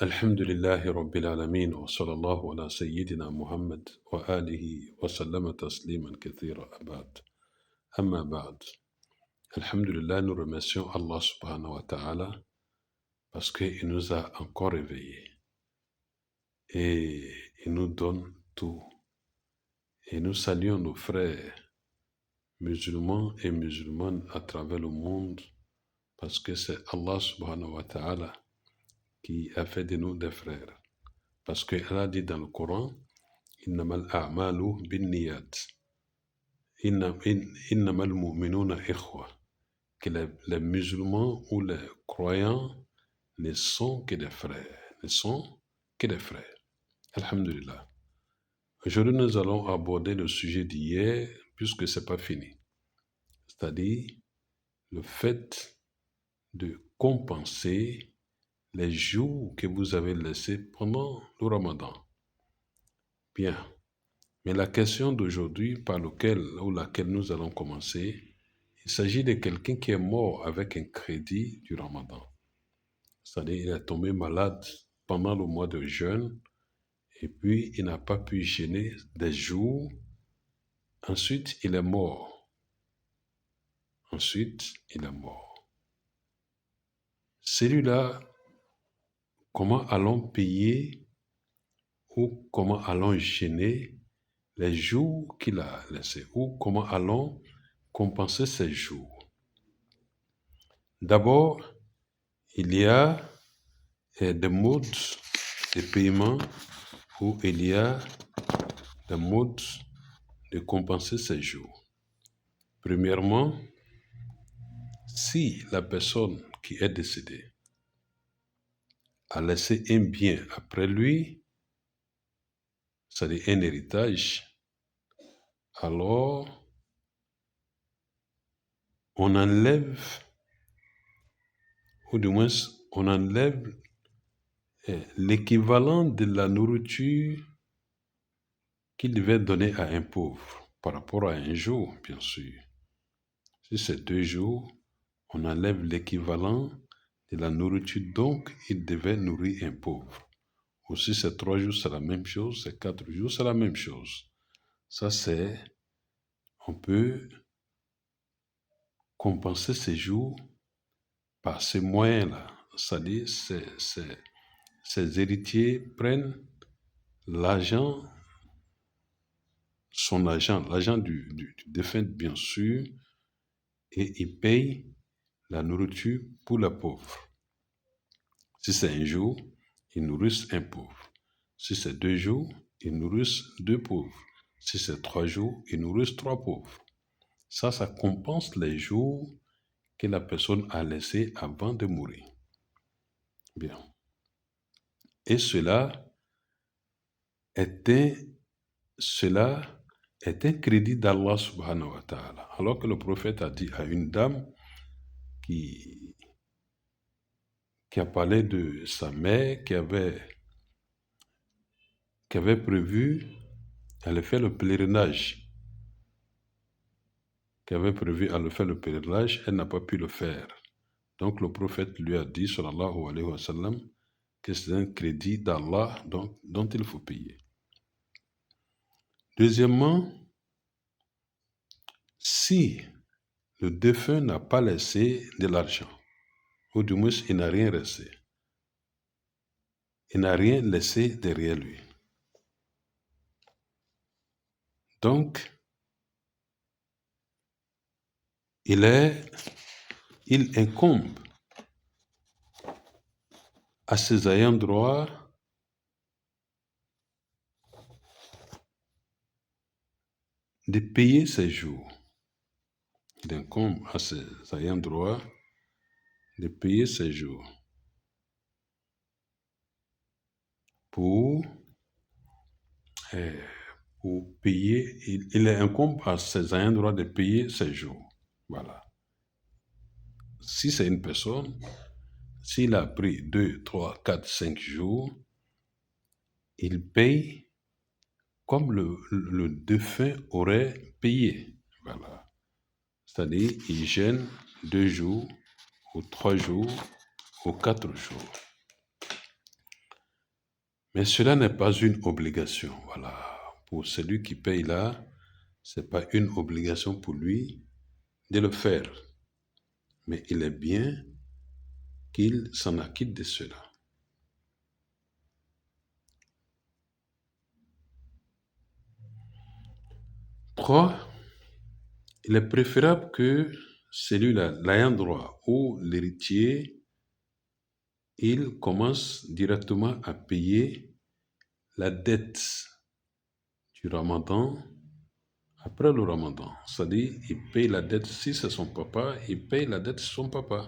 الحمد لله رب العالمين وصلى الله على سيدنا محمد وآله وسلم تسليما كثيرا أباد أما بعد الحمد لله nous remercions Allah subhanahu wa ta'ala parce qu'il nous a encore réveillés et il nous donne tout et nous saluons nos frères musulmans et musulmanes à travers le monde parce que c'est Allah subhanahu wa ta'ala qui a fait de nous des frères parce qu'il a dit dans le Coran إنما الأعمال بالنيات إنما المؤمنون إخوة que les musulmans ou les croyants ne sont que des frères, ne sont que des frères. Alhamdulillah. Aujourd'hui, nous allons aborder le sujet d'hier, puisque ce n'est pas fini. C'est-à-dire le fait de compenser les jours que vous avez laissés pendant le Ramadan. Bien. Mais la question d'aujourd'hui laquelle nous allons commencer, il s'agit de quelqu'un qui est mort avec un crédit du Ramadan. C'est-à-dire il est tombé malade pendant le mois de jeûne et puis il n'a pas pu jeûner des jours. Ensuite, il est mort. Celui-là, comment allons payer ou comment allons jeûner les jours qu'il a laissés ou comment allons compenser ces jours? D'abord, il y a des modes de paiement où il y a des modes de compenser ces jours. Premièrement, si la personne qui est décédée a laissé un bien après lui, c'est-à-dire un héritage, alors on enlève, ou du moins on enlève l'équivalent de la nourriture qu'il devait donner à un pauvre par rapport à un jour, bien sûr. Si c'est 2 jours, on enlève l'équivalent de la nourriture, donc il devait nourrir un pauvre. Ou si c'est 3 jours, c'est la même chose, c'est 4 jours, c'est la même chose. Ça, on peut compenser ces jours par ces moyens-là. C'est-à-dire, ces héritiers prennent l'argent, l'argent du défunt, bien sûr, et ils payent la nourriture pour le pauvre. Si c'est un jour, ils nourrissent un pauvre. Si c'est 2 jours, ils nourrissent 2 pauvres. Si c'est 3 jours, ils nourrissent 3 pauvres. Ça compense les jours que la personne a laissés avant de mourir. Bien. Et cela est un crédit d'Allah subhanahu wa ta'ala. Alors que le prophète a dit à une dame qui a parlé de sa mère qui avait prévu aller faire le pèlerinage, elle n'a pas pu le faire. Donc le prophète lui a dit, sallallahu alayhi wa sallam, que c'est un crédit d'Allah dont il faut payer. Deuxièmement, si le défunt n'a pas laissé de l'argent, ou du moins il n'a rien laissé, il n'a rien laissé derrière lui. Donc, il incombe à ses ayants droit de payer ses jours. Il incombe à ses ayants droit de payer ses jours pour payer, il incombe à ses ayants droit de payer ses jours. Voilà. Si c'est une personne, s'il a pris 2, 3, 4, 5 jours, il paye comme le défunt aurait payé. Voilà. C'est-à-dire, il jeûne 2 jours, ou 3 jours, ou 4 jours. Mais cela n'est pas une obligation. Voilà. Pour celui qui paye là, ce n'est pas une obligation pour lui de le faire. Mais il est bien qu'il s'en acquitte de cela. 3. Il est préférable que celui-là, l'ayant droit ou l'héritier, il commence directement à payer la dette du Ramadan après le Ramadan. C'est-à-dire, il paye la dette, si c'est son papa, il paye la dette de son papa.